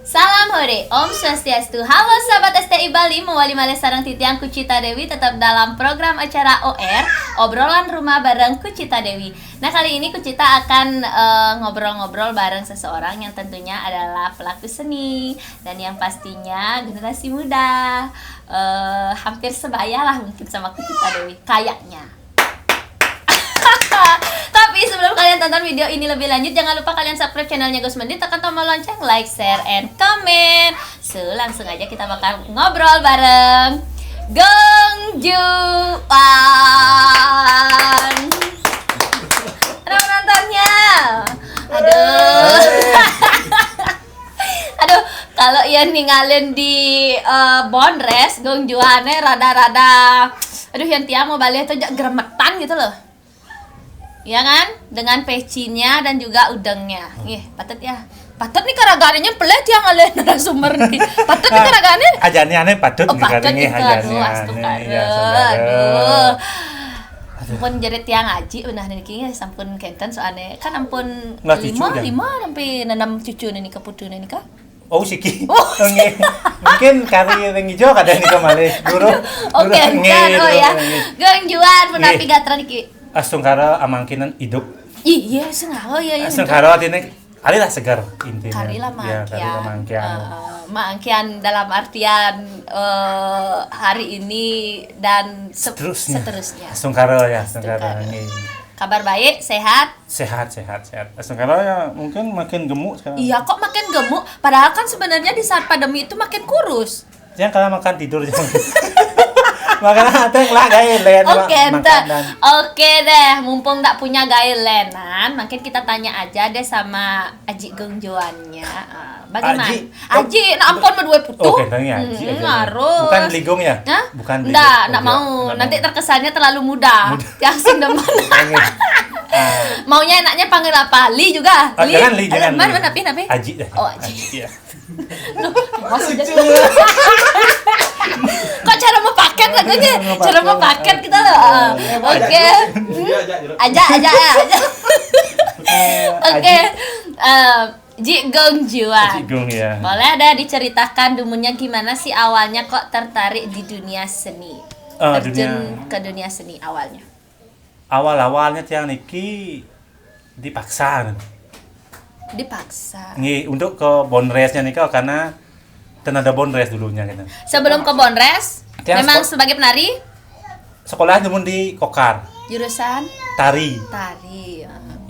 Salam hore, Om Swastiastu. Halo sahabat STI Bali, mewali male sarang titiang Kucita Dewi tetap dalam program acara OR, obrolan rumah bareng Kucita Dewi. Nah, kali ini Kucita akan ngobrol-ngobrol bareng seseorang yang tentunya adalah pelaku seni dan yang pastinya generasi muda. Hampir sebaya lah mungkin sama Kucita Dewi, kayaknya. Tapi sebelum kalian tonton video ini lebih lanjut, jangan lupa kalian subscribe channelnya Gus Mendi, tekan tombol lonceng, like, share, and comment. So, langsung aja kita bakal ngobrol bareng Gong Juan. Ada penontonnya. Aduh. Aduh, kalau ia ninggalin di Bondres, Gong Juannya rada-rada, aduh, yang Tia mau balik tuh geremetan gitu loh. Ya kan, dengan pecinya dan juga udangnya. Ih, patut ya. Patut nih karagane pelet yang ngalen narasumber nih. Patut nih karagane. Ajane aneh patut nih karagane ajane. Aduh. Ampun jerit tiang aji beunah niki sampun kenten soalnya kan ampun 5 sampai 6 cucu nih keputunan nih Kak. Oh siki. Mungkin kari yang hijau kadang nih kemari guru. Oke, kan oh ya. Gong Juan menapi gatran niki. Astungkara amangkinan hidup. Iya, sengaja ya. Astungkara artinya kalilah segar intinya. Karilah mangkian. Ya, mangkian dalam artian hari ini dan seterusnya. Astungkara ya, astungkara. Kabar baik, sehat? Sehat. Astungkara ya mungkin makin gemuk sekarang. Iya, kok makin gemuk? Padahal kan sebenarnya di saat pandemi itu makin kurus. Jangan kalau makan tidur jangan. Makanya ada lah gailen. Oke deh, mumpung tak punya gailenan, makin kita tanya aja deh sama Aji Gong Juannya. Bagaimana? Aji, nah ampun berdua putu. Oke, tanya Aji aja. Bukan Ligong ya? Hah? Bukan Ligong. Enggak mau. Nanti terkesannya terlalu muda. Yang sing demen. Maunya enaknya panggil apa? Li juga? Jangan Li. Mana Napi? Aji deh. Oh, Aji. Iya. Maksudnya kok cara mau paket katanya? Cara mau paket kita loh. Oke. Aja. Oke. Ji Gong Juan. Ji Gong ya. Boleh ada diceritakan dulunya gimana sih awalnya kok tertarik di dunia seni? Terjun ke dunia seni awalnya. Awalnya tiang niki dipaksa. Nih untuk ke Bondresnya nih karena tenaga Bondres dulunya gitu. Sebelum ke Bondres, memang sebagai penari? Sekolah namun di Kokar. Jurusan? Tari.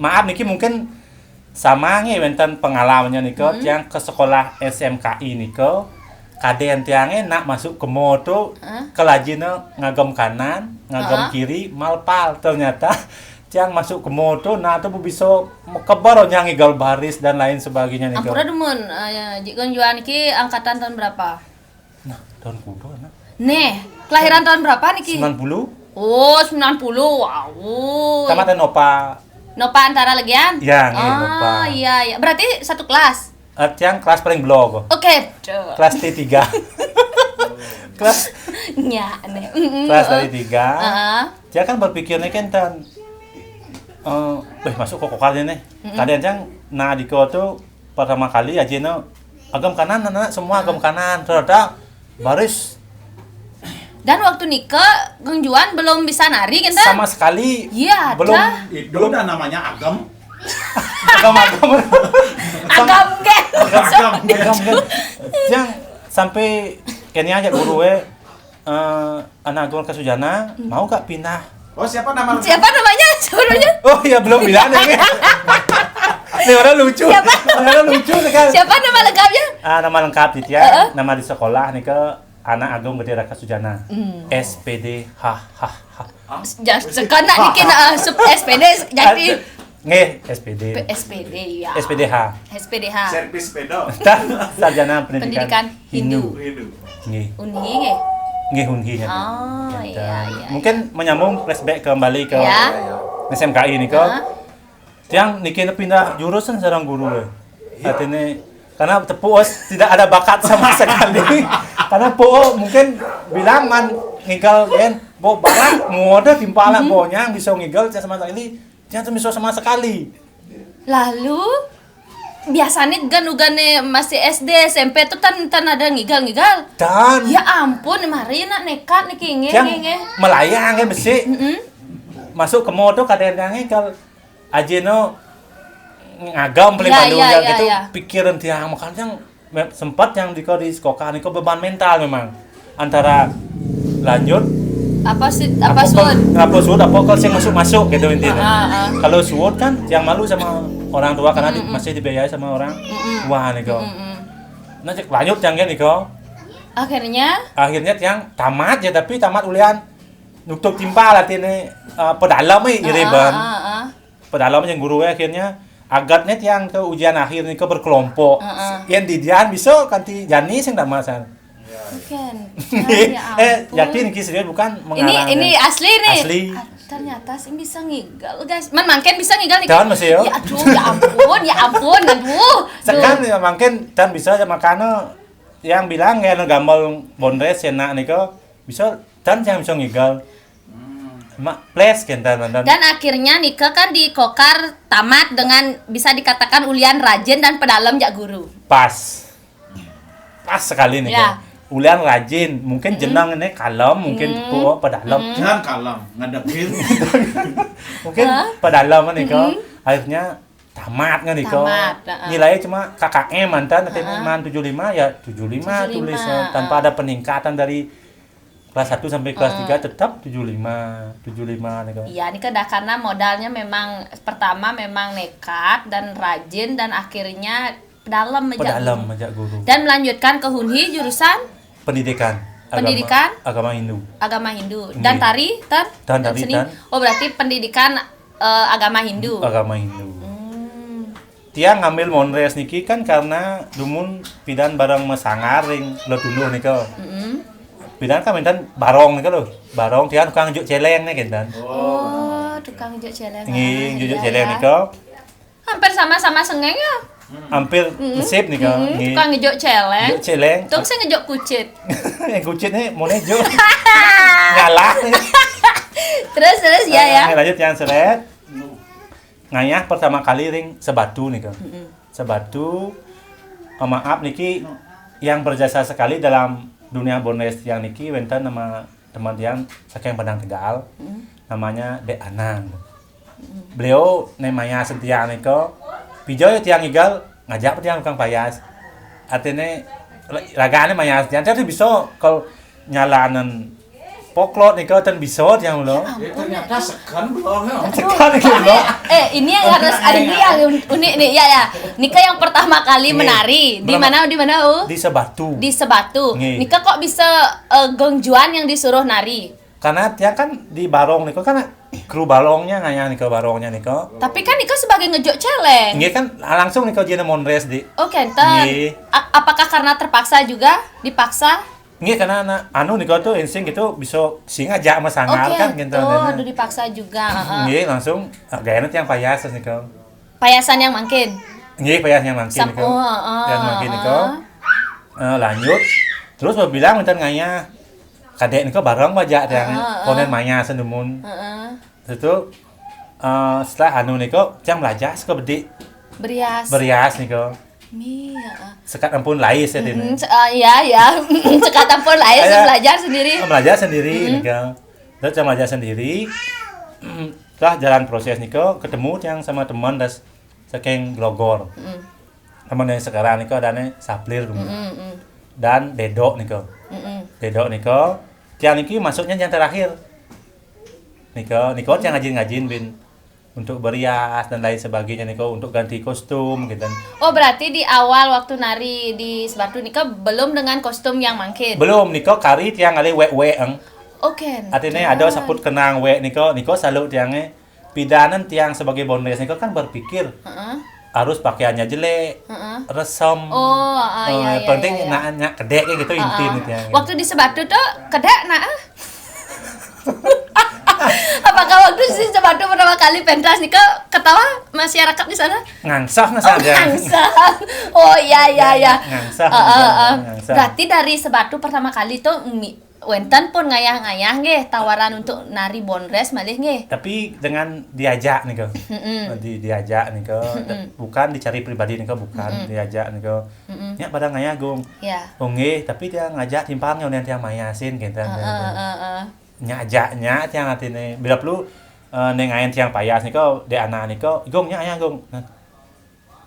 Maaf niki mungkin sama nih wenten pengalamannya nih yang ke sekolah SMKI nih kaden tiangnya nak masuk ke moto kelajina ngagem kanan, ngagem kiri, malpal ternyata yang masuk ke moto, nah itu bisa kebar yang igal baris dan lain sebagainya nih. Ampura demun, Ji Gong Juan iki angkatan tahun berapa? Nah, tahun kudo nah. Nih, kelahiran tahun berapa niki? 90. Oh, 90. Wow. Tamatan Nopa antara legian? Ya, Nopa. Iya. Berarti satu kelas. Yang kelas paling blog. Oke. Kelas T3. Kelas dari 3. Dia kan berpikirnya kan masuk ke kokarnya nih. Kadang yang di tuh pertama kali aja agam kanan semua agam kanan ternyata baris. Dan waktu nikah Gong Juan belum bisa nari kan? Sama sekali. Iya, belum ada namanya agam. Agam kan. Yang sampai kayaknya aja guru anak tuan Kasujana mau gak pindah. Oh, siapa namanya sebenarnya? Oh iya belum bilang nih. Ini orang lucu. Siapa nama lengkapnya? Nama lengkap gitu ya. Nama di sekolah nih ke anak Agung Gede Raka Sujana. SPD Jangan nak bikin SPD jadi SPD ya. SPDH. Servis pedo. Sarjana Pendidikan Hindu. Unhi. Hunhinya. Oh iya. Mungkin menyambung flashback kembali ke SMKI ini yang niki pindah jurusan seorang guru artinya karena tepuos tidak ada bakat sama sekali karena mungkin bilang ngigal bo barat muda timpala bonya bisa ngigal sama sekali jangan bisa sama sekali lalu biasanya gan masih SD SMP tuh tan ada ngigal. Dan Ya ampun, mari nak nekat nih kinge. yang melayang kan besi. Masuk ke motor kadang-kadang kalau ajeno ngagam beli Ya, Bandung ya, yang ya, gitu ya. pikiran tiang makanya sempat yang di sekolah niko beban mental memang antara lanjut Apa sud? apa suut apa kalau yang masuk gitu intinya. Kalau suut kan yang malu sama orang tua karena masih dibiayai sama orang tua niko. Nah cek lanjut yang niko. Akhirnya Yang tamat ya tapi tamat ulian nutup timpa latine pedalam iriban. Pedalam yang guru akhirnya agatnya yang ke ujian akhir nih ke berkelompok. Yang di dian bisa kanti Jani sing ndak masan. bukan. Ya ampun. Yakin ki serius bukan mengarang. Ini asli nih. Asli. Ternyata sih bisa ngigal, guys. Mangken bisa ngigal nih. Dan masih yo. Ya aduh, ya ampun, aduh. Sekarang ya mungkin dan bisa aja makanya yang bilang ya gambar bondres enak nih kok bisa dan yang bisa ngigal. Mak plus kan Dan akhirnya Nike kan di Kokar tamat dengan bisa dikatakan ulian rajin dan pedalam jak guru. Pas sekali nih Ya. Ulian rajin, mungkin jenang ini kalem, mungkin pedalam. Jangan kalam, ngadepin. Mungkin pedalam nih kok. Akhirnya tamat kan nih kok. Nilainya cuma KKM mantan nanti man 75 ya 75 tulis tanpa ada peningkatan dari kelas 1 sampai kelas 3 tetap 75 nih kok. Iya, ini karena modalnya memang pertama memang nekat dan rajin dan akhirnya pedalam aja guru. Dan melanjutkan ke Hunhi jurusan Pendidikan. Agama Hindu. Dan tari dan seni. Oh, berarti pendidikan agama Hindu. Tiang ngambil monres niki kan karena dumun pidan barang mesangaring lo tunduh nih kok. Pidan kan mentan barong nih lo. Barong tiang tukang juk celeng nih kan. Oh, tukang juk celeng. Juk celeng nih kok. Hampir sama-sama sengeng ya. Hampir sip nih kok. Tukang ngejuk celeng. Juk celeng. Tung saya ngejuk kucit. Yang kucit nih mau nejo. Nyala. Terus ya. Lanjut yang seret. Ngayah pertama kali ring sebatu nih kan. Sebatu maaf niki yang berjasa sekali dalam dunia bondres yang niki wenten nama teman yang saking Padang Tegal. Namanya Dek Anang. Beliau namanya setia niko pijoy tiang igal ngajak tiang kang payas. Artinya ragane mayas jadi bisa kalau nyalanan poklot nih kan bisa yang lo. Ternyata sekan belum ya. Sekan lo. Ini yang harus ada ini yang unik nih ya. Nika yang pertama kali menari di mana Di Sebatu. Nika kok bisa gongjuan yang disuruh nari? Karena dia kan di barong nih kan kru balongnya ngayang nih barongnya nih kok. Tapi kan Nika sebagai ngejok celeng. Nggih kan langsung nih jena monres di. Oke, apakah karena terpaksa juga dipaksa? Nggih karena anu nih tuh insting gitu bisa singa aja sama sangar kan gitu. Udah dipaksa juga. Nggih langsung gayana yang payas nih kok. Payasan yang mangkin. Nggih payas yang mangkin nih kok. Yang mangkin nih kok. Lanjut terus mau bilang minta ngaya kadek nih kok bareng aja yang konen maya sendumun. Itu setelah anu nih kok yang belajar ke bedi. Berias nih kok. Sekat ampun lais ya ini. Ya. Sekat ampun lais belajar sendiri. Belajar sendiri nih kok. Terus belajar sendiri. Setelah jalan proses nih kok ketemu yang sama teman das saking Glogor. Teman yang sekarang nih kok adanya Saplir dan Dedok nih kok. Dedok nih kok. Tiang niki masuknya yang terakhir. Niko yang ngajin bin untuk berias dan lain sebagainya Niko untuk ganti kostum gitu. Oh, berarti di awal waktu nari di Sebatu Niko belum dengan kostum yang mangkin. Belum Niko kari tiang ali we-eng. Oke. Artinya ada saput kenang we Niko selalu tiangnya pidanan tiang sebagai bondres Niko kan berpikir harus pakaiannya jelek, resem. Iya. Penting nak kedek kayak gitu inti nih tiang. Waktu di Sebatu tuh kedek Apakah waktu di Sebatu pertama kali pentas nih ketawa masyarakat di sana? Ngangsah saja. Ngangsah. Oh iya. Ngangsah. Berarti dari Sebatu pertama kali tuh wenten pun ngayah-ngayah nggih tawaran untuk nari bonres malih nggih. Tapi dengan diajak nih kok. Diajak nih kok. Bukan dicari pribadi nih kok, bukan diajak nih kok. Nya pada ngayah gung. Ya. Oh nggih, tapi dia ngajak timpang nyonya tiang mayasin gitu. Nya ajaknya tiang atine. Bila perlu nengain tiang payas nih kok, de anak nih kok. Gung nya aya gung.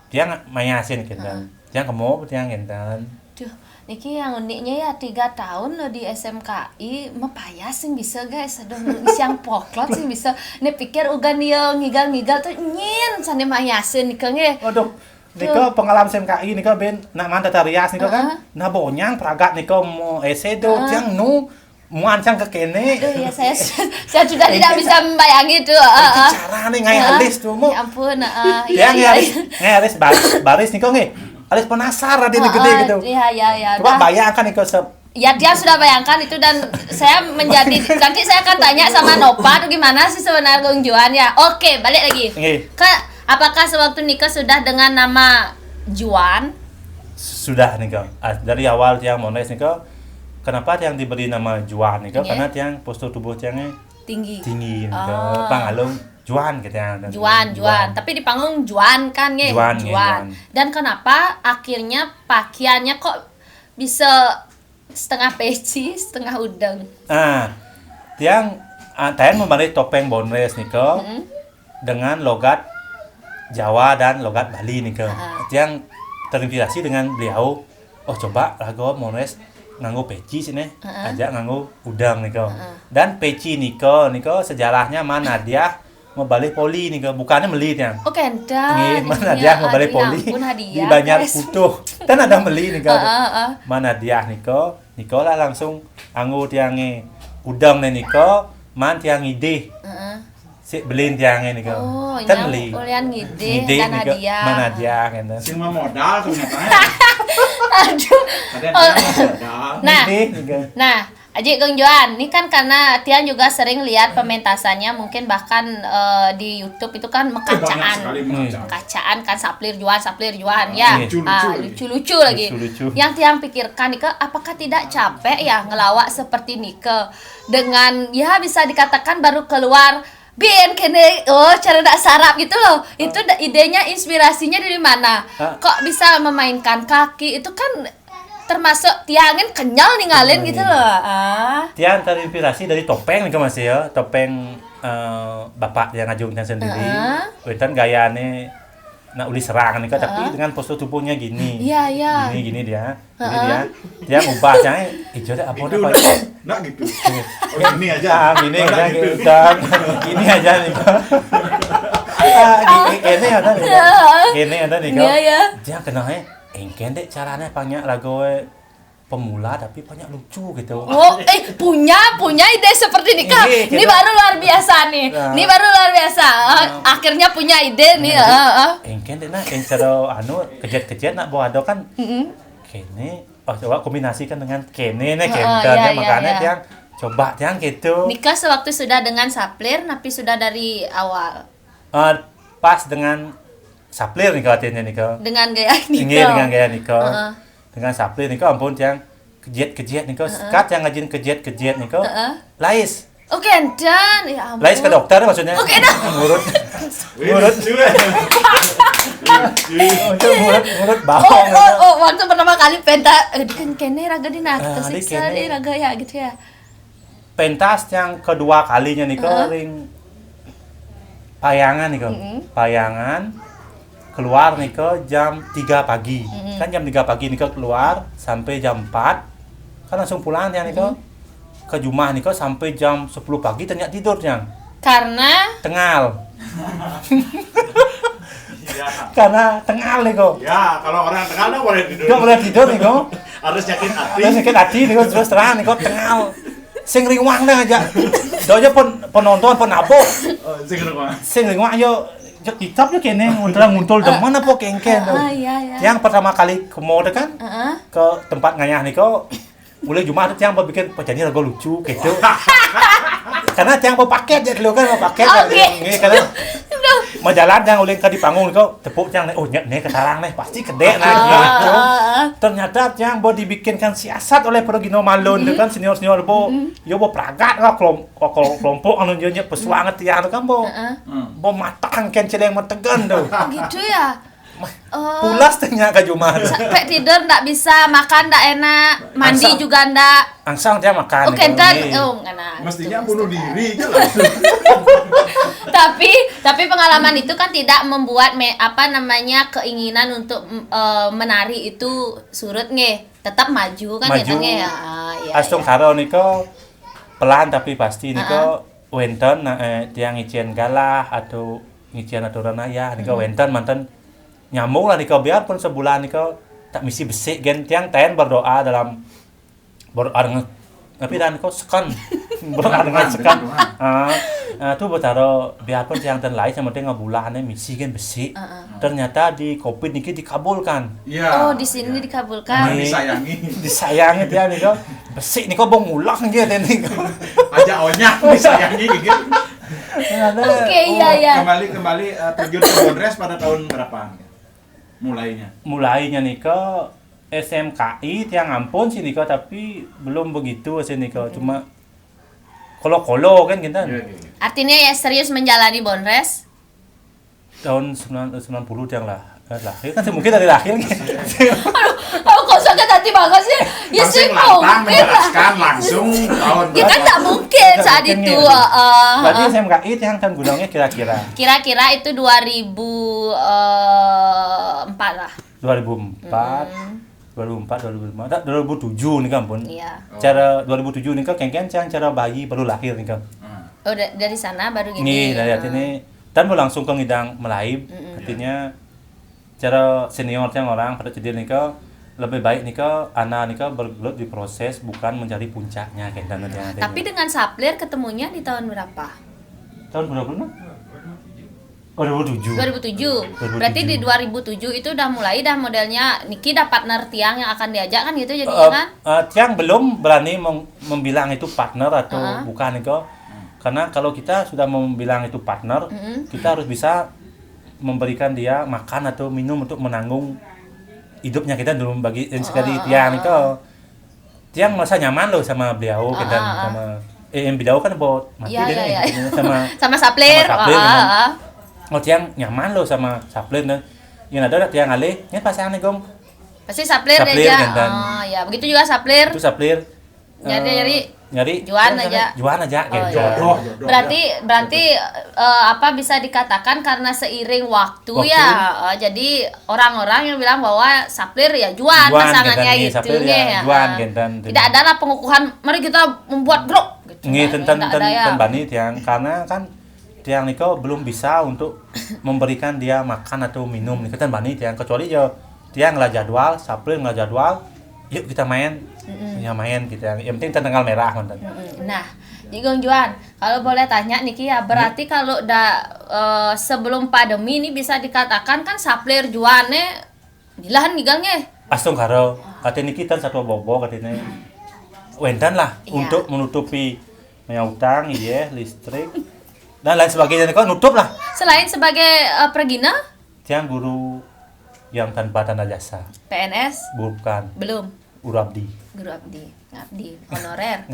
Dia mayasin gitu. Tiang kemo tiang gitu. Duh, niki yang uniknya ya 3 tahun lo di SMKI mepayas sih bisa guys, aduh siang poklot sih bisa. Nih pikir uga nih ngigal-ngigal tuh nyin sane mayasin nih nge. Waduh, niko pengalaman SMKI niko ben nak man tata rias niko kan. Nah bonyang pragat niko mau esedo tiang nu muancang ke kene. Aduh ya saya sudah tidak bisa membayangi tuh. Cara nih ngai alis tuh mu. Ya ampun, Tiang ngai alis baris niko nge. Alis penasaran dia gede gitu. Iya. Coba bayangkan niko Ya dia sudah bayangkan itu dan saya menjadi nanti saya akan tanya sama Nova tuh gimana sih sebenarnya Gung Juan ya. Oke, balik lagi. Kak, apakah sewaktu nikah sudah dengan nama Juan? Sudah nih kok. Dari awal tiang mones nih kok. Kenapa tiang diberi nama Juan nih kok? Karena tiang postur tubuh tiangnya tinggi nih kok. Pangalung Juan gitu ya. Juan. Tapi di panggung Juan kan ya? Juan. Dan kenapa akhirnya pakaiannya kok bisa setengah peci, setengah udang? Tiang memberi topeng bonres nih kok. Dengan logat Jawa dan logat Bali nih kok. Tiang terinspirasi dengan beliau. Oh coba lagu bonres nganggo peci sini, ajak nganggo udang nih kok. Dan peci niko sejarahnya mana dia mau balik poli nih bukannya meli yang kendang mana dia mau balik poli di Banjar Utuh dan ada meli nih mana dia niko lah langsung anggo tiange udang nih niko man tiang ide si belin tiange niko kan meli ulian ngide dan hadiah mana dia kan sing modal ternyata aduh nah Aji Gung Juan, ini kan karena Tian juga sering lihat pementasannya, mungkin bahkan di YouTube itu kan kacaan kan saplir Juan ya, lucu-lucu lagi. Yang Tian pikirkan Nike, apakah tidak capek ya ngelawak seperti Nike dengan ya bisa dikatakan baru keluar Bien kene cara nak sarap gitu loh. Itu idenya inspirasinya dari mana? Kok bisa memainkan kaki itu kan termasuk tiangin kenyal ninggalin gitu loh. Tiang terinspirasi dari topeng nih Mas ya, topeng bapak yang ngajungnya sendiri. Wetan gayane nak uli serang nih tapi dengan postur tubuhnya gini. Iya. Gini dia. Dia ubahnya hijau deh apa udah Pak. Nah gitu. Gini aja. Gini aja gitu. Gini aja nih. Gini ada nih. Iya. Dia kenalnya engken deh caranya banyak lagu pemula tapi banyak lucu gitu. Punya ide seperti ini Kak. Ini baru luar biasa nih. Ini baru luar biasa. Akhirnya punya ide nih. Engken deh cara kejet-kejet nak bawa kan. Kene coba kombinasikan dengan kene nih makanya yang coba yang gitu. Nikah sewaktu sudah dengan saplir tapi sudah dari awal. Pas dengan saplir nih katanya Niko. Dengan gaya Niko. Dengan gaya Niko. Dengan saplir Niko ampun yang kejet Niko. Sekat yang ngajin kejet Niko. Lais. Oke, dan ya ampun. Lais ke dokter maksudnya. Oke, dah. Ngurut. Ngurut bawang. Waktu pertama kali pentas kan kene raga dina tersiksa di raga ya gitu ya. Pentas yang kedua kalinya Niko ring payangan Niko. Payangan keluar nih ke jam 3 pagi. Kan jam 3 pagi nih keluar sampai jam 4. Kan langsung pulang ya nih ke rumah nih sampai jam 10 pagi ternyata tidurnya. Karena tengal. Karena tengal nih Ya, kalau orang tengal nggak boleh tidur. Nggak boleh tidur nih Harus yakin hati. Harus yakin hati nih terus terang nih tengal. Sing ringwang dah aja. Doanya penonton penabok. Sing ringwang yo kitab yo kene nguntul demen apa kengken tuh. Yang pertama kali ke mall kan ke tempat ngayah nih mulai Jumat yang bikin penyanyi lagu lucu gitu. Karena yang mau paket ya dulu kan mau paket ini karena Majalah yang ulin ka di panggung kau tepuk yang oh nya nih ketarang nih pasti gede nah gitu. Ternyata yang bo dibikinkan siasat oleh Perugino Malun kan senior-senior bo yo bo pragat lah kelompok anu nya pesuanget tiang kan bo matang ken celeng metegan tuh. Gitu ya. Pulas tanya ke Jumat. Sampai tidur ndak bisa, makan ndak enak, mandi juga ndak. Angsang dia makan. Oke, kan enak. Mestinya bunuh diri aja langsung. tapi pengalaman itu kan tidak membuat keinginan untuk menari itu surut nge. Tetap maju kan ya. Iya. Astung karo niko pelan tapi pasti niko wenten tiang ngicien galah atau ngicien aturan ayah niko wenten mantan nyambung lah niko biarpun sebulan niko tak misi besik gen tiang ten berdoa dengan tapi dan niko sekan berdoa dengan sekan tu betaro biarpun tiang ten lain sama tengah bulannya misi gen besik ternyata di covid niki dikabulkan. Iya. Oh di sini dikabulkan. Disayangi dia niko besik niko bong ulang gitu niko aja onyak disayangi gitu. Oke, iya. Kembali terjun ke Bondres pada tahun berapa? Mulainya niko SMKI tiang ampun sih niko tapi belum begitu sih niko cuma kolo kan kita. Artinya ya serius menjalani Bondres tahun 90 tiang lahir kan mungkin dari lahir gitu. Aduh, kok sakit hati banget sih? Ya sih mungkin menjelaskan langsung tahun ya kan tak mungkin saat itu. Berarti SMKI tiang tahun gudangnya kira-kira. Kira-kira itu 2004 lah. 2004, 2007 nih kan pun. Iya. Cara 2007 nih kan kengken cara bayi baru lahir nih kan. Oh dari sana baru gini. Nih dari artinya dan langsung ke ngidang melaib artinya cara senior yang orang pada cedir nih lebih baik nih anak nih bergelut di proses bukan mencari puncaknya kayak dan Tapi dengan Saplir ketemunya di tahun berapa? Tahun berapa nih? 2007. Berarti di 2007 itu udah mulai modelnya Niki ada partner tiang yang akan diajak kan gitu jadinya kan? Tiang belum berani membilang itu partner atau bukan nih karena kalau kita sudah membilang itu partner kita harus bisa memberikan dia makan atau minum untuk menanggung hidupnya kita dulu bagi sekali tiang itu tiang merasa nyaman loh sama beliau kita sama beliau kan buat mati deh sama Saplir. Oh tiang nyaman loh sama Saplir dan yang ada tiang alih ini pasangan nih gong pasti Saplir aja. Ya begitu juga Saplir. Itu Saplir nyari Juan aja gitu. Berarti bisa dikatakan karena seiring waktu ya jadi orang-orang yang bilang bahwa Saplir ya Juan pasangannya gitu ya. Tidak ada lah pengukuhan mari kita membuat grup gitu. Tentang bani tiang karena kan tiang niko belum bisa untuk memberikan dia makan atau minum nih kan bani tiang kecuali tiang nggak jadwal Saplir nggak jadwal yuk kita main kita yang penting tanggal merah mantan. Nah Jigong Juan kalau boleh tanya Niki ya berarti kalau sebelum pandemi ini bisa dikatakan kan Saplir Juannya bilahan gigangnya astung karo katanya Niki kan satu bobo katanya wendan lah untuk menutupi utang listrik dan lain sebagainya kok nutup lah selain sebagai pergina tiang guru yang tanpa tanda jasa PNS bukan belum guru abdi ngabdi honorer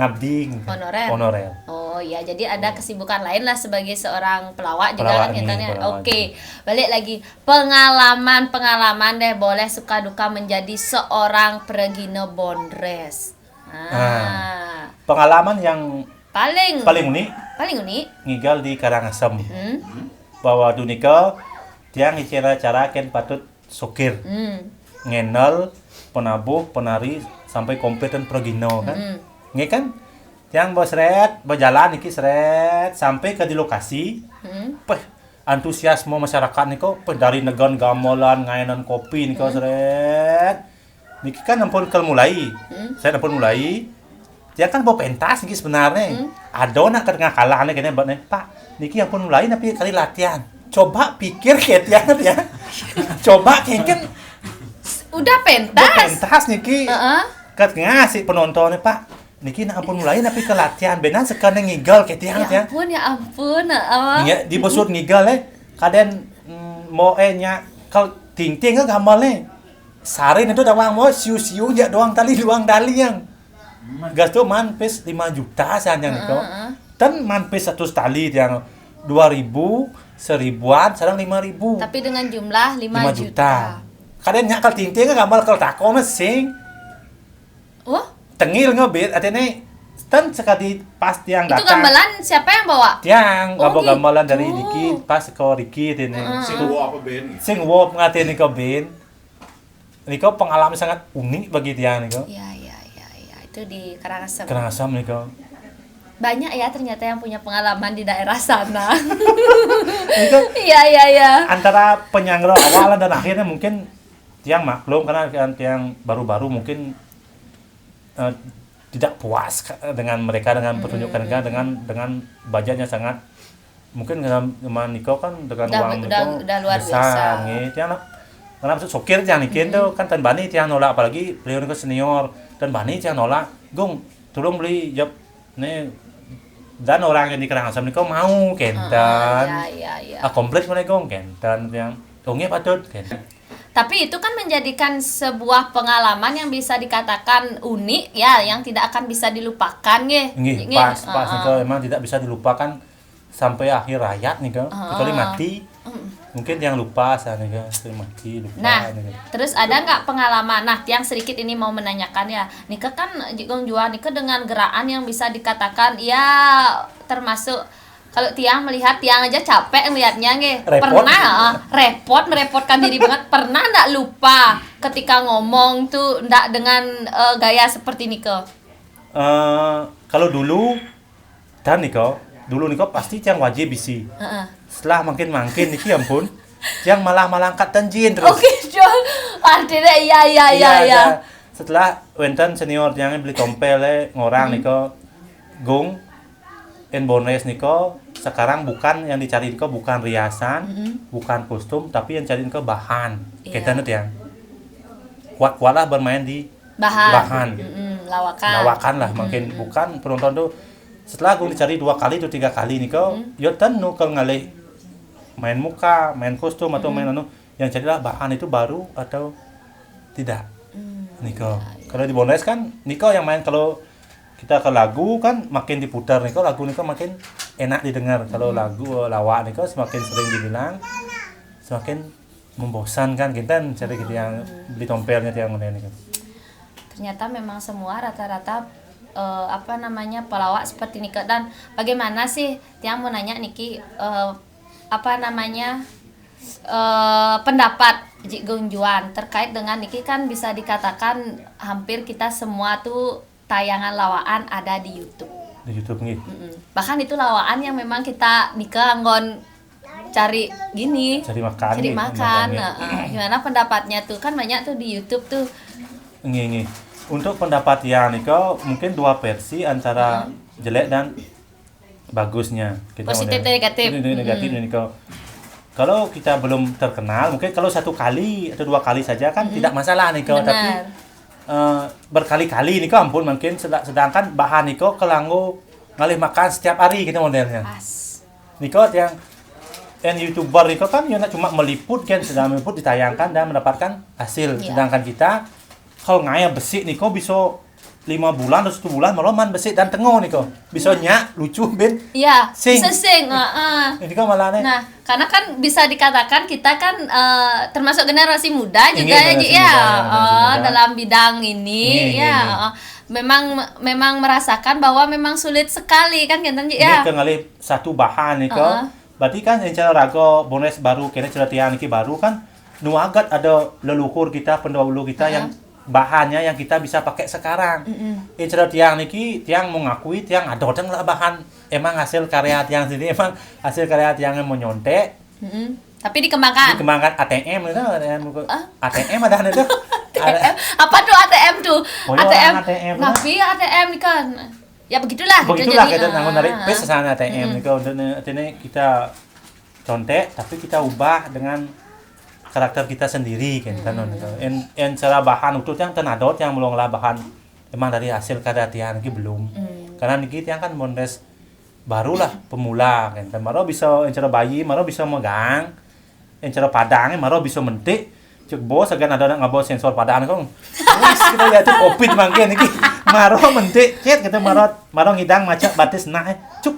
honorer oh ya jadi ada kesibukan lain lah sebagai seorang pelawak juga kan katanya. Oke, balik lagi pengalaman deh boleh suka duka menjadi seorang Perugino Bondres. Pengalaman yang paling unik ngigal di Karangasem bahwa dunika tiang cara ken patut sokir ngenal penabuh penari sampai kompeten Perugino kan nge kan yang berjalan niki seret sampai ke di lokasi antusiasme masyarakat niko dari negon gamelan ngainan kopi niko seret niki kan ampun mulai saya ampun mulai dia kan bawa pentas niki sebenarnya ada nak kena kalah nih kayaknya Pak niki ampun mulai tapi kali latihan coba pikir ya coba kayaknya udah pentas niki kat ngasih penontonnya Pak niki nak ampun mulai tapi ke latihan benar sekarang ngigal kayak tiang ya ampun di bosur ngigal kaden mau nya kalau ting-ting kan gamalnya sarin itu doang mau siu-siu ya doang tali yang gas tuh manpes 5 juta saja niko dan manpes 100 tali yang 2.000 1000-an sekarang 5.000 tapi dengan jumlah 5 juta. Kaden nya kalau ting-ting kan gamal kalau takon sing tengil ngebit artinya dan sekali pas tiang itu datang gamelan siapa yang bawa? tiang gambalan dari gitu. Diki pas ke Riki ini Sing wo apa Ben? sing wop ngatin niko Ben niko pengalaman sangat unik bagi tiang niko Iya itu di Karangasem. niko Banyak ya ternyata yang punya pengalaman di daerah sana. itu Iya. antara penyangro awalan dan akhirnya mungkin tiang maklum karena tiang baru-baru mungkin tidak puas dengan mereka dengan pertunjukan mereka dengan budgetnya sangat mungkin dengan Niko kan dengan uang Niko udah luar biasa. Gitu ya karena maksud sokir yang Nikin tuh kan Tan Bani yang nolak apalagi beliau Niko senior Tan Bani yang nolak Gung tolong beli job nih dan orang yang di Karangasem Niko mau kentan komplit mereka kentan yang tunggu patut kentan. Tapi itu kan menjadikan sebuah pengalaman yang bisa dikatakan unik ya, yang tidak akan bisa dilupakan ya. Pas Niko emang tidak bisa dilupakan sampai akhir hayat Niko. Kecuali mati. Mungkin yang lupa sana Niko, mati lupa. Nah, Niko. terus ada nggak pengalaman? Nah, yang sedikit ini mau menanyakan ya. Niko kan jual Niko dengan gerakan yang bisa dikatakan ya termasuk kalau tiang melihat tiang aja capek melihatnya nge. Pernah merepotkan diri banget. Pernah nggak lupa ketika ngomong tuh nggak dengan gaya seperti Niko? Kalau dulu Niko pasti tiang wajib bisi. Setelah makin Niki ampun, tiang malah angkat tanjin terus. Oke, artinya iya. Setelah wenten senior tiangnya beli tompel ngorang Niko gung Bonres Niko sekarang bukan yang dicari Niko bukan riasan, bukan kostum, tapi yang cari Niko bahan. Kita nih yang kuat lah bermain di bahan. Lawakan lah, mungkin bukan penonton tuh. Setelah gue dicari 2 kali atau 3 kali Niko, yo tenu kalau ngalih main muka, main kostum atau main yang carilah bahan itu baru atau tidak. Niko. Kalau di Bonres kan Niko yang main kalau kita ke lagu kan makin diputar Niko lagu Niko makin enak didengar kalau lagu lawak Niko semakin sering dibilang semakin membosankan kita cari gitu yang beli tompelnya yang mana Niko. Ternyata memang semua rata-rata pelawak seperti Niko. Dan bagaimana sih tiang mau nanya Niki pendapat Gung Juan terkait dengan Niki kan bisa dikatakan hampir kita semua tuh tayangan lawaan ada di YouTube. Di YouTube nih. Bahkan itu lawaan yang memang kita nikah nggon cari makan. Gimana pendapatnya tuh? Kan banyak tuh di YouTube tuh. Ngi. Untuk pendapat yang Niko mungkin 2 versi antara jelek dan bagusnya. Positif dan negatif. Negatif Niko. Kalau kita belum terkenal, mungkin kalau 1 kali atau 2 kali saja kan tidak masalah Niko. Tapi berkali-kali Niko ampun mungkin sedangkan bahan Niko kelanggo ngalih makan setiap hari gitu modelnya. Niko yang YouTuber Niko kan cuma meliput kan sedang meliput ditayangkan dan mendapatkan hasil. Sedangkan kita kalau ngaya besi Niko bisa 5 bulan atau 1 bulan malaman besi dan tengok Niko. Bisa nyak lucu Ben. Iya, sing. Ini kan malah Nah, karena kan bisa dikatakan kita kan termasuk generasi muda juga dalam bidang ini memang merasakan bahwa memang sulit sekali kan kan ya. Ini kengali satu bahan Niko. Berarti kan yang cara rago Bonres baru kena celatian Niki baru kan nuagat ada leluhur kita pendahulu kita yang bahannya yang kita bisa pakai sekarang. Incerat tiang niki tiang mengakui tiang ada orang lah bahan emang hasil karya tiang sendiri emang hasil karya tiang yang menyontek. Tapi dikembangkan ATM itu ATM ada itu. Apa tuh ATM tuh? ATM. Tapi ATM kan. Ya begitulah kita nanggung dari pes sana ATM nih kalau kita contek tapi kita ubah dengan karakter kita sendiri kan en cara bahan utuh yang tenadot yang melong lah bahan emang dari hasil karya tiang lagi belum karena niki tiang kan Bonres barulah pemula kan. Maro bisa yang cara bayi, maro bisa megang, yang cara padangnya maro bisa mentik. Cuk bos agan ada ngabawa sensor padaan kong. Wis kita lihat tuh covid mangke niki. Maro mentik cet kita maro ngidang macak batis nah cuk.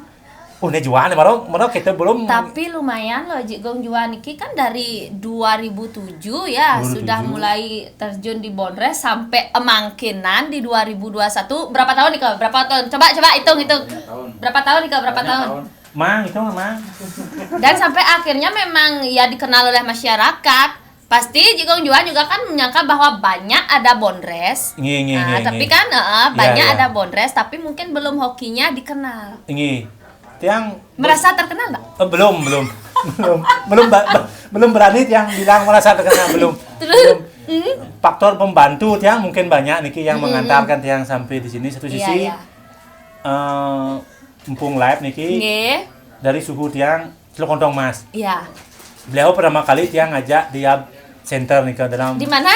Oh ne jual maro kita belum. Tapi lumayan loh Jigong Juan niki kan dari 2007 ya 2007. sudah mulai terjun di Bonres sampai emangkinan di 2021 berapa tahun nih Kak? Berapa tahun? Coba hitung. Berapa tahun nih Kak? Berapa tahun? Mang itu mang. Dan sampai akhirnya memang ya dikenal oleh masyarakat. Pasti Jigong Juan juga kan menyangka bahwa banyak ada Bonres. Tapi kan banyak ada Bonres tapi mungkin belum hokinya dikenal. Tiang Merasa terkenal nggak? belum berani tiang bilang merasa terkenal belum. Faktor pembantu tiang mungkin banyak niki yang mengantarkan tiang sampai di sini. Satu sisi mumpung live niki dari suhu tiang Celokontong Mas. Iya. Beliau pertama kali tiang ngajak dia center nih ke dalam. Di mana?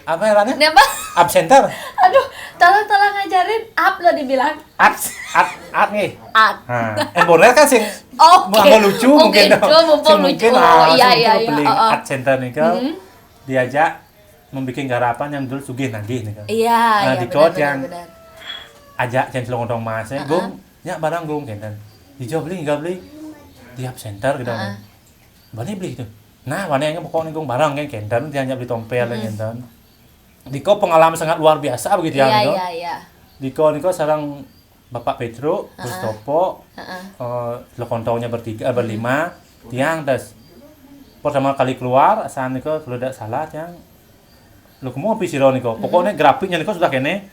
Apa namanya? Di apa? Up center. Aduh, tolong ngajarin up lo dibilang. Up nih. Up. Bonres kan sing mau lucu mungkin. Mumpung lucu. Iya. Up center nih ke diajak membuat garapan yang dulu sugih nagih nih ke. Iya. Di kod yang ajak channel Celokontong Mas. Gung, nyak barang gung kan. Dijawab enggak beli. Di up center gitu. Bani beli itu. Nah, wanita yang pokoknya gung barang kan kenten dia hanya beli tompel kenten. Diko pengalaman sangat luar biasa begitu ya. Iya. Diko sarang Bapak Petro, Gustopo, Celokontongnya berlima, tiang das. Pertama kali keluar, asal niko kalau tidak salah tiang. Lu kemu api siro niko. Pokoknya grafiknya niko sudah kene.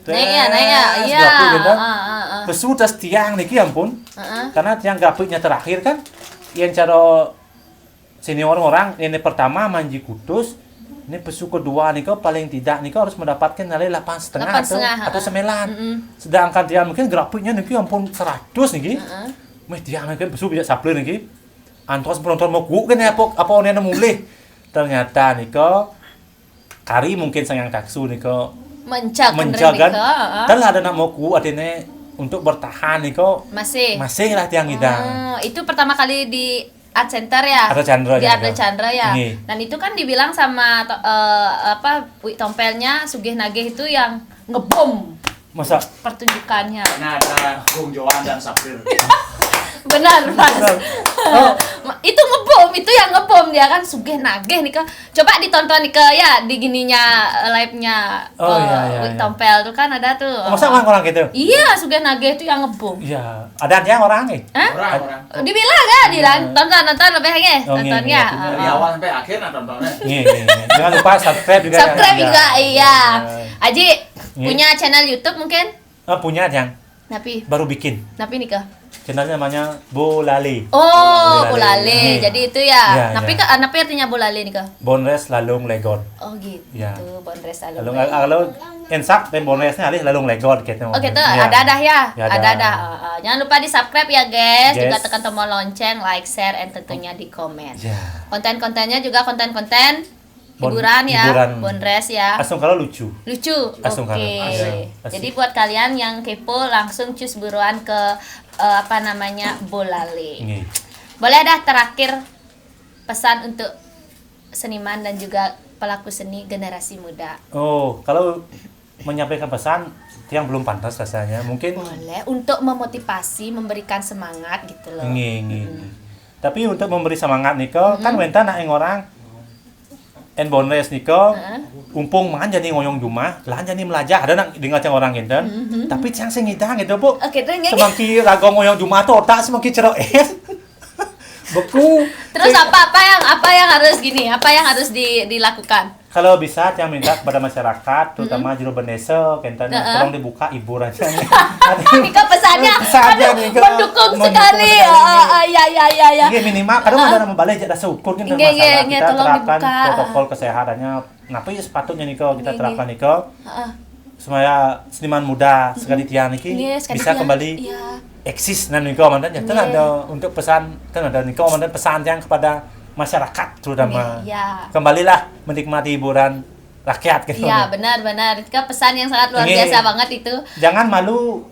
Naik ya. Iya. Pesu das tiang niki ampun. Karena tiang grafiknya terakhir kan yang cara senior orang ini pertama Manji Kudus, ini pesu kedua nih paling tidak nih harus mendapatkan nilai 8,5 atau 9. Sedangkan dia mungkin grafiknya nih ampun 100 nih. Meh dia mungkin pesu bisa saplir nih. Antos penonton mau ku kan apa onena mulai. Ternyata nih kari mungkin sayang taksu nih mencak kan. Dan ada nak mau ku adene untuk bertahan nih masih lah tiang idang. Itu pertama kali di Art Center ya, di Art Chandra ya. Dan itu kan dibilang sama Wik Tompelnya Sugih Nagih itu yang ngebom. Masa pertunjukannya. Nah, ada Bung Joan dan Sapir. Benar, Mas. Itu ngebom, itu yang ngebom dia kan Sugih Nagih nih kan. Coba ditonton nih ya di gininya live-nya Wik Tompel tuh kan ada tuh. Masa orang gitu? Iya, Sugih Nagih itu yang ngebom. Iya, ada yang orang nih. Orang. Dibilang kan, nonton lebih lagi. Nonton ya. Dari awal sampai akhir nontonnya. Jangan lupa subscribe juga. Subscribe juga, iya. Aji punya channel YouTube mungkin? Punya yang. Tapi baru bikin. Tapi nih kah? Channelnya namanya Bolale. Oh, Bolale. Jadi itu ya. Napi artinya Bolale nih kah? Bonres Lalung Legon. Oh gitu. Ya. Bonres Lalung. Kalau ensak dan Bonresnya alih Lalung Legon gitu. Oh gitu. Ada ya. Ada. Jangan lupa di-subscribe ya, guys. Juga tekan tombol lonceng, like, share, and tentunya di komen. Konten-kontennya juga konten-konten hiburan ya, Bonres ya. Asung kalau lucu. Oke. Jadi buat kalian yang kepo langsung cus buruan ke Bolale. Boleh dah terakhir pesan untuk seniman dan juga pelaku seni generasi muda. Oh, kalau menyampaikan pesan yang belum pantas rasanya, mungkin boleh untuk memotivasi, memberikan semangat gitu loh. Tapi untuk memberi semangat niko kan wenta nak orang Bonres niko umpung mangan jadi ngoyong jumah lah jadi melajah ada nak dengar yang orang gitu tapi yang sing ngidang gitu Bu semangki ragong ngoyong jumah tuh otak semangki cerok beku terus apa yang harus dilakukan kalau bisa yang minta kepada masyarakat terutama juru benesa kenten tolong dibuka hiburannya Nika pesannya mendukung sekali ya minimal kadang ada nama balai jadi seukur kan masalah kita terapkan protokol kesehatannya ngapain sepatutnya Niko kita terapkan Niko supaya seniman muda sekali tiang niki bisa kembali eksis dan Niko mantan ya ada untuk pesan ada Niko mantan pesan yang kepada masyarakat terutama kembalilah menikmati hiburan rakyat gitu. Iya benar itu pesan yang sangat luar biasa banget itu. Jangan malu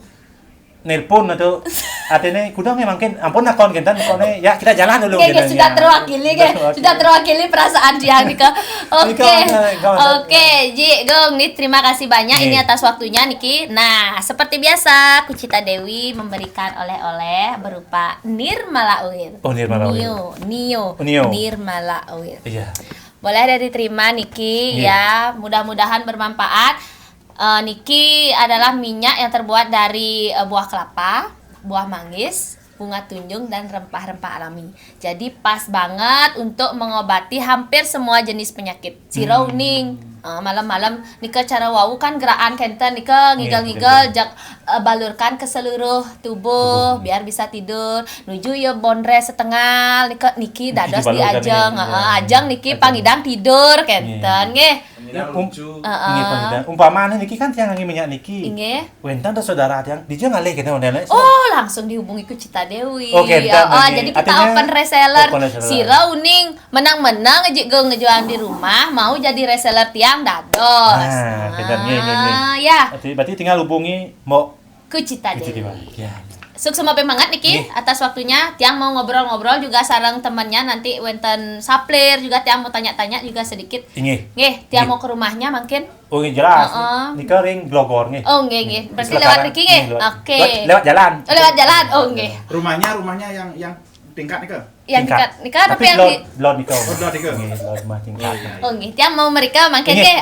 nelpon atau Artinya kudu mungkin ampun nakon kinten kone ya kita jalan dulu Oke, gitu, sudah ya. terwakili, sudah terwakili perasaan dia nih ke. Oke, Ji, Gong, nih terima kasih banyak ini atas waktunya Niki. Nah, seperti biasa, Kucita Dewi memberikan oleh-oleh berupa Nirmala Oil. Oh, Nirmala Oil. Nio. Nirmala Oil. Iya. Boleh diterima Niki ya, mudah-mudahan bermanfaat. Niki adalah minyak yang terbuat dari buah kelapa, buah manggis, bunga tunjung dan rempah-rempah alami. Jadi pas banget untuk mengobati hampir semua jenis penyakit. Sirau ning malam-malam nika cara wau kan gerakan kenten nika ngigel-ngigel jak balurkan ke seluruh tubuh biar bisa tidur. Nuju ya bondres setengah nika niki dados di ajeng. Ajeng niki pangidang tidur kenten nggih. Umpamane niki kan tiang ngi minyak niki. Nggih. Wenten tuh saudara tiang dijeng ngalih kene ondene. Oh, langsung dihubungi ku Cita Dewi. Oke, jadi kita open reseller. Sira uning menang-menang ngejual di rumah, mau jadi reseller tiang dados. Nah, bener ya. Berarti tinggal hubungi mau Ku Cita Dewi. Ya. Sukses semangat Niki atas waktunya. Tiang mau ngobrol-ngobrol juga sareng temannya nanti wenten saplir juga tiang mau tanya-tanya juga sedikit. Nggih, tiang mau ke rumahnya mungkin. Oh, jelas. Nika ring Blogor nggih. Oh, nggih. Berarti lewat Niki nggih. Oke. Lewat jalan. Oh, lewat jalan. Oh, nggih. Rumahnya yang tingkat nih ke? Yang tingkat tapi yang di Lord Nika. Lord Nika. Lord mah tingkat. Oh, nggih. Tiang mau mereka mangke nggih.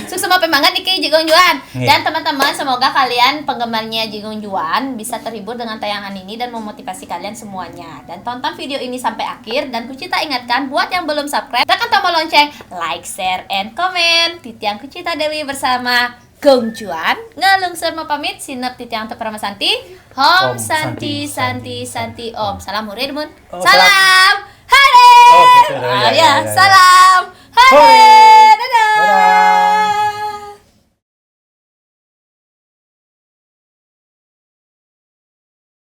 Sukses pemangat Niki Jigong Juan. Dan teman-teman, semoga kalian penggemarnya Jigong Juan bisa terhibur dengan tayangan ini dan memotivasi kalian semuanya. Dan tonton video ini sampai akhir dan Kucita ingatkan buat yang belum subscribe, tekan tombol lonceng, like, share, and comment. Titiang Kucita Dewi bersama Gong Juan ngalungsur mau pamit sinep titiang teu Paramasanti. Om Santi Santi Santi Om. Salam murid mun. Salam. Hare. Ya. Salam. Hare.